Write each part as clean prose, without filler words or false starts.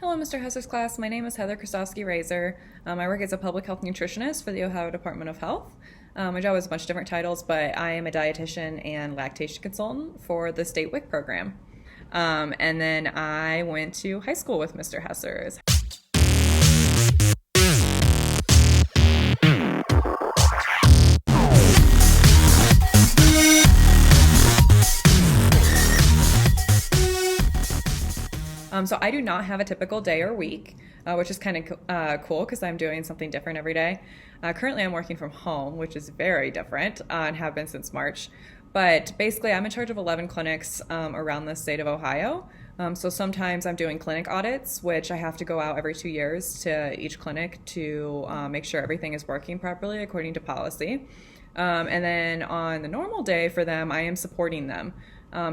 Hello, Mr. Hesser's class. My name is Heather Kristofzski-Raizor. I work as a Public Health Nutritionist for the Ohio Department of Health. My job has a bunch of different titles, but I am a dietitian and lactation consultant for the state WIC program. And then I went to high school with Mr. Hesser. So I do not have a typical day or week, which is kind of cool because I'm doing something different every day. Currently I'm working from home, which is very different and have been since March. But basically I'm in charge of 11 clinics around the state of Ohio. So sometimes I'm doing clinic audits, which I have to go out every 2 years to each clinic to make sure everything is working properly according to policy. And then on the normal day for them, I am supporting them.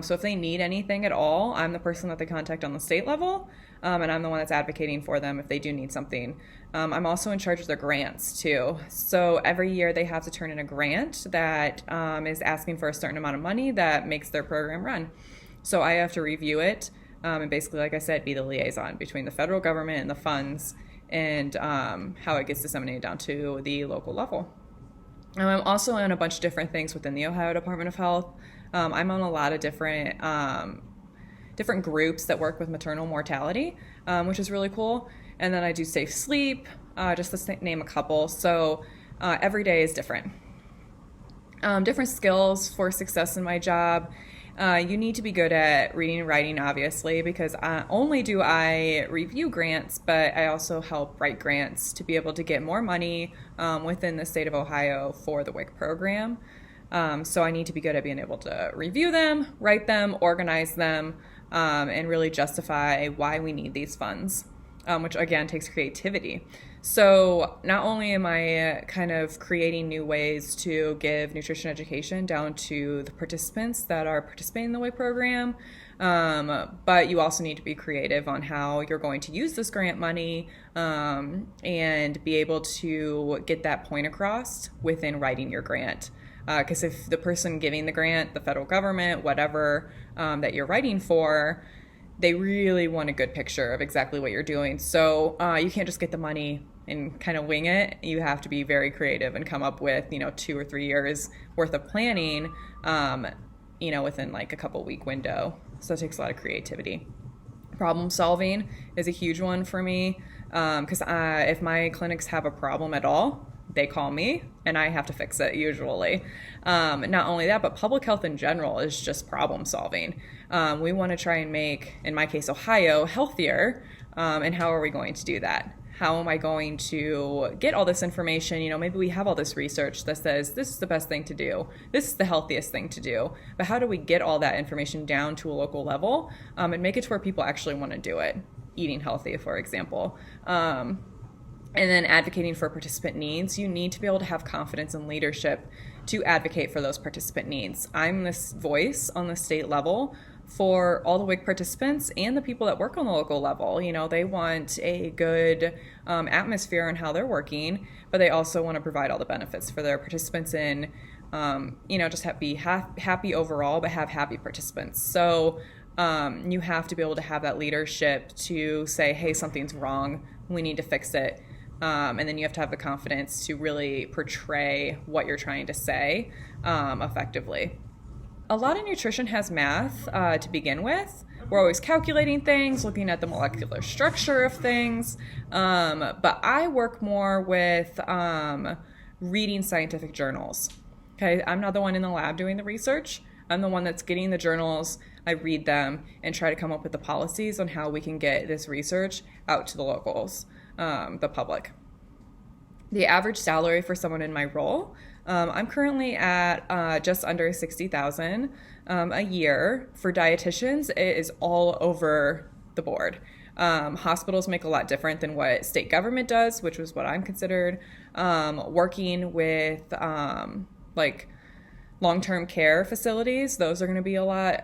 So if they need anything at all, I'm the person that they contact on the state level, and I'm the one that's advocating for them if they do need something. I'm also in charge of their grants too. So every year they have to turn in a grant that is asking for a certain amount of money that makes their program run. So I have to review it and basically, like I said, be the liaison between the federal government and the funds and how it gets disseminated down to the local level. I'm also on a bunch of different things within the Ohio Department of Health. I'm on a lot of different groups that work with maternal mortality, which is really cool. And then I do safe sleep, just to name a couple. So every day is different. Different skills for success in my job. You need to be good at reading and writing, obviously, because only do I review grants, but I also help write grants to be able to get more money within the state of Ohio for the WIC program. So I need to be good at being able to review them, write them, organize them, and really justify why we need these funds, which again takes creativity. So not only am I kind of creating new ways to give nutrition education down to the participants that are participating in the WIC program, but you also need to be creative on how you're going to use this grant money and be able to get that point across within writing your grant. Because if the person giving the grant, the federal government, whatever that you're writing for, they really want a good picture of exactly what you're doing. So you can't just get the money and kind of wing it. You have to be very creative and come up with, 2 or 3 years worth of planning, within like a couple week window. So it takes a lot of creativity. Problem solving is a huge one for me because if my clinics have a problem at all, they call me and I have to fix it usually. Not only that, but public health in general is just problem solving. We want to try and make, in my case, Ohio healthier. And how are we going to do that? How am I going to get all this information? Maybe we have all this research that says this is the best thing to do. This is the healthiest thing to do. But how do we get all that information down to a local level and make it to where people actually want to do it? Eating healthy, for example. And then advocating for participant needs, you need to be able to have confidence and leadership to advocate for those participant needs. I'm this voice on the state level for all the WIC participants and the people that work on the local level. They want a good atmosphere in how they're working, but they also want to provide all the benefits for their participants and, just be happy overall, but have happy participants. So you have to be able to have that leadership to say, hey, something's wrong. We need to fix it. And then you have to have the confidence to really portray what you're trying to say effectively. A lot of nutrition has math to begin with. We're always calculating things, looking at the molecular structure of things. But I work more with reading scientific journals. Okay, I'm not the one in the lab doing the research. I'm the one that's getting the journals. I read them and try to come up with the policies on how we can get this research out to the locals. The public. The average salary for someone in my role, I'm currently at just under $60,000 a year. For dietitians, it is all over the board. Hospitals make a lot different than what state government does, which was what I'm considered. Working with long-term care facilities, those are going to be a lot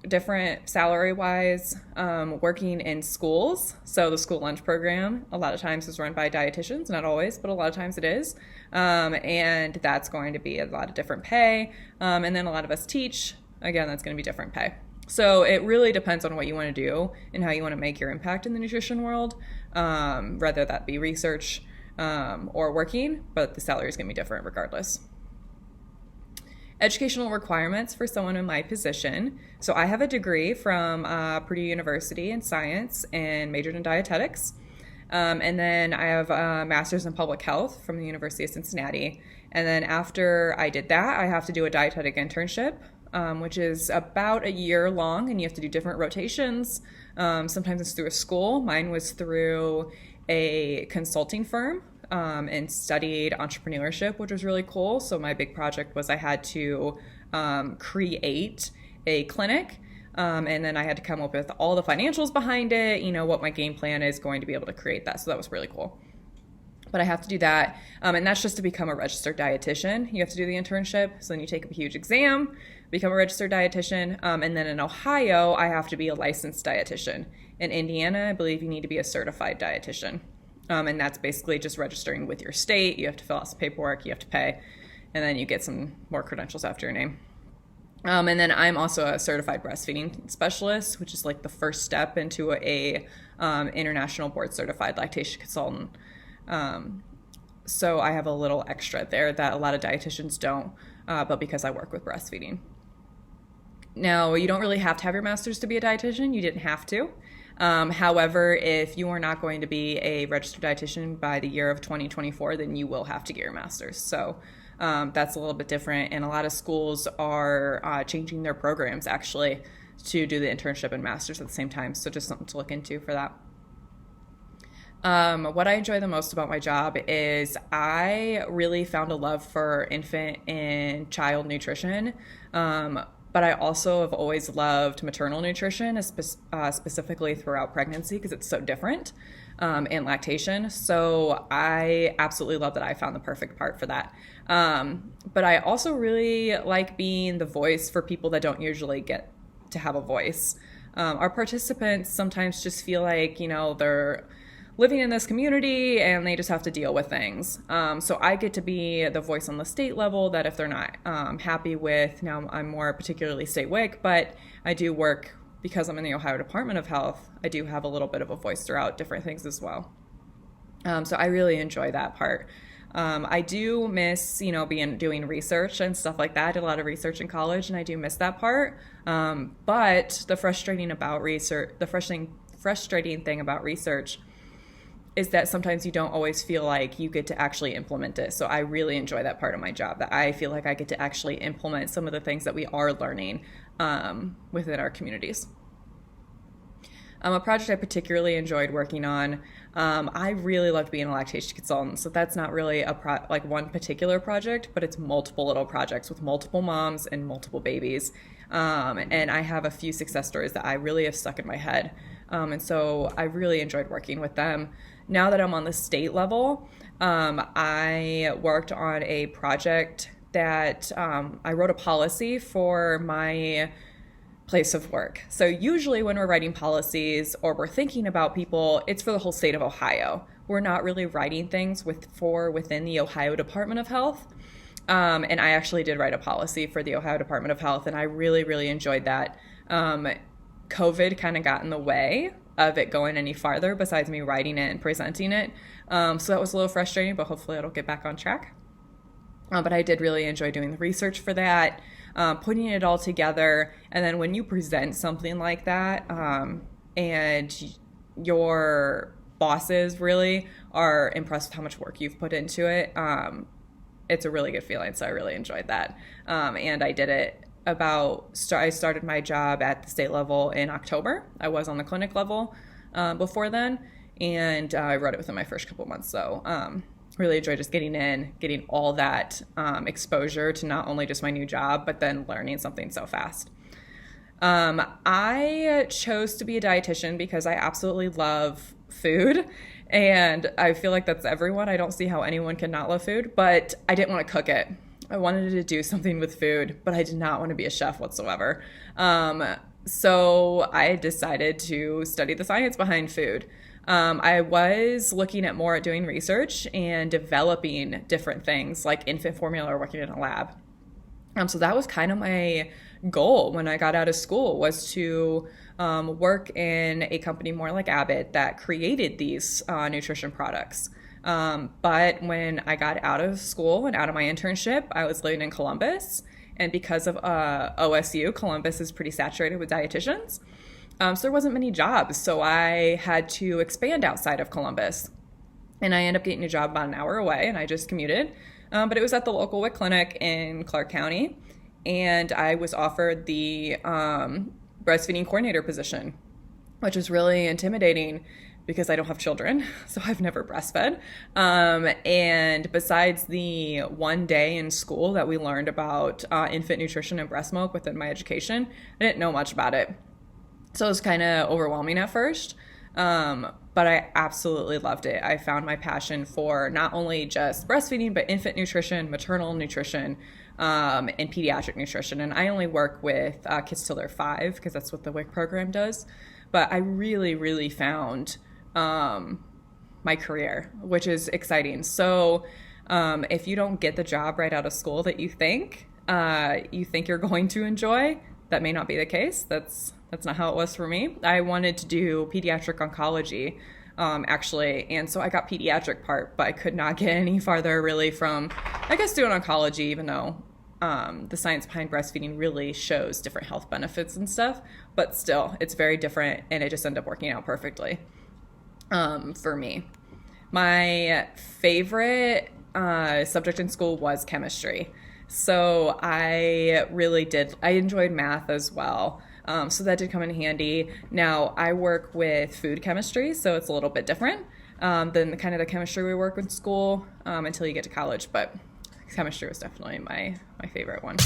different salary-wise. Working in schools, so the school lunch program a lot of times is run by dietitians, not always, but a lot of times it is. And that's going to be a lot of different pay. And then a lot of us teach, again, that's going to be different pay. So it really depends on what you want to do and how you want to make your impact in the nutrition world, whether that be research or working, but the salary is going to be different regardless. Educational requirements for someone in my position. So I have a degree from Purdue University in science and majored in dietetics. And then I have a master's in public health from the University of Cincinnati. And then after I did that, I have to do a dietetic internship, which is about a year long, and you have to do different rotations. Sometimes it's through a school. Mine was through a consulting firm, and studied entrepreneurship, which was really cool. So my big project was I had to create a clinic, and then I had to come up with all the financials behind it, what my game plan is going to be able to create that. So that was really cool. But I have to do that, and that's just to become a registered dietitian. You have to do the internship, so then you take a huge exam, become a registered dietitian, and then in Ohio, I have to be a licensed dietitian. In Indiana, I believe you need to be a certified dietitian, and that's basically just registering with your state. You have to fill out some paperwork, you have to pay, and then you get some more credentials after your name. And then I'm also a certified breastfeeding specialist, which is like the first step into a international board certified lactation consultant. So I have a little extra there that a lot of dietitians don't, but because I work with breastfeeding. Now, you don't really have to have your master's to be a dietitian. You didn't have to. However, if you are not going to be a registered dietitian by the year of 2024, then you will have to get your master's. So that's a little bit different. And a lot of schools are changing their programs actually to do the internship and master's at the same time. So just something to look into for that. What I enjoy the most about my job is I really found a love for infant and child nutrition. But I also have always loved maternal nutrition, specifically throughout pregnancy, because it's so different, and lactation. So I absolutely love that I found the perfect part for that. But I also really like being the voice for people that don't usually get to have a voice. Our participants sometimes just feel like, they're living in this community and they just have to deal with things. So I get to be the voice on the state level that if they're not happy with, now I'm more particularly state WIC, but I do work, because I'm in the Ohio Department of Health, I do have a little bit of a voice throughout different things as well. So I really enjoy that part. I do miss, doing research and stuff like that. I did a lot of research in college and I do miss that part. But the frustrating thing about research is that sometimes you don't always feel like you get to actually implement it. So I really enjoy that part of my job, that I feel like I get to actually implement some of the things that we are learning within our communities. A project I particularly enjoyed working on, I really loved being a lactation consultant. So that's not really one particular project, but it's multiple little projects with multiple moms and multiple babies. And I have a few success stories that I really have stuck in my head. And so I really enjoyed working with them. Now that I'm on the state level, I worked on a project that I wrote a policy for my place of work. So usually when we're writing policies or we're thinking about people, it's for the whole state of Ohio. We're not really writing things within the Ohio Department of Health. And I actually did write a policy for the Ohio Department of Health, and I really, really enjoyed that. COVID kind of got in the way of it going any farther besides me writing it and presenting it. So that was a little frustrating, but hopefully it'll get back on track. But I did really enjoy doing the research for that, putting it all together. And then when you present something like that, and your bosses really are impressed with how much work you've put into it, it's a really good feeling. So I really enjoyed that. And I did it I started my job at the state level in October. I was on the clinic level before then, and I wrote it within my first couple months. So really enjoyed just getting all that exposure to not only just my new job, but then learning something so fast. I chose to be a dietitian because I absolutely love food, and I feel like that's everyone. I don't see how anyone can not love food, but I didn't want to cook it. I wanted to do something with food, but I did not want to be a chef whatsoever. So I decided to study the science behind food. I was looking at doing research and developing different things like infant formula or working in a lab. So that was kind of my goal when I got out of school, was to work in a company more like Abbott that created these nutrition products. But when I got out of school and out of my internship, I was living in Columbus. And because of OSU, Columbus is pretty saturated with dietitians. So there wasn't many jobs. So I had to expand outside of Columbus. And I ended up getting a job about an hour away, and I just commuted. But it was at the local WIC clinic in Clark County. And I was offered the breastfeeding coordinator position, which was really intimidating because I don't have children, so I've never breastfed. And besides the one day in school that we learned about infant nutrition and breast milk within my education, I didn't know much about it. So it was kind of overwhelming at first, but I absolutely loved it. I found my passion for not only just breastfeeding, but infant nutrition, maternal nutrition, and pediatric nutrition. And I only work with kids till they're 5 because that's what the WIC program does. But I really, really found my career, which is exciting. So if you don't get the job right out of school that you think you're going to enjoy, that may not be the case. That's not how it was for me. I wanted to do pediatric oncology, actually, and so I got pediatric part, but I could not get any farther really from, I guess, doing oncology, even though the science behind breastfeeding really shows different health benefits and stuff, but still, it's very different, and it just ended up working out perfectly for me. My favorite subject in school was chemistry. So I enjoyed math as well. So that did come in handy. Now I work with food chemistry, so it's a little bit different than the kind of the chemistry we work with in school until you get to college, but chemistry was definitely my favorite one.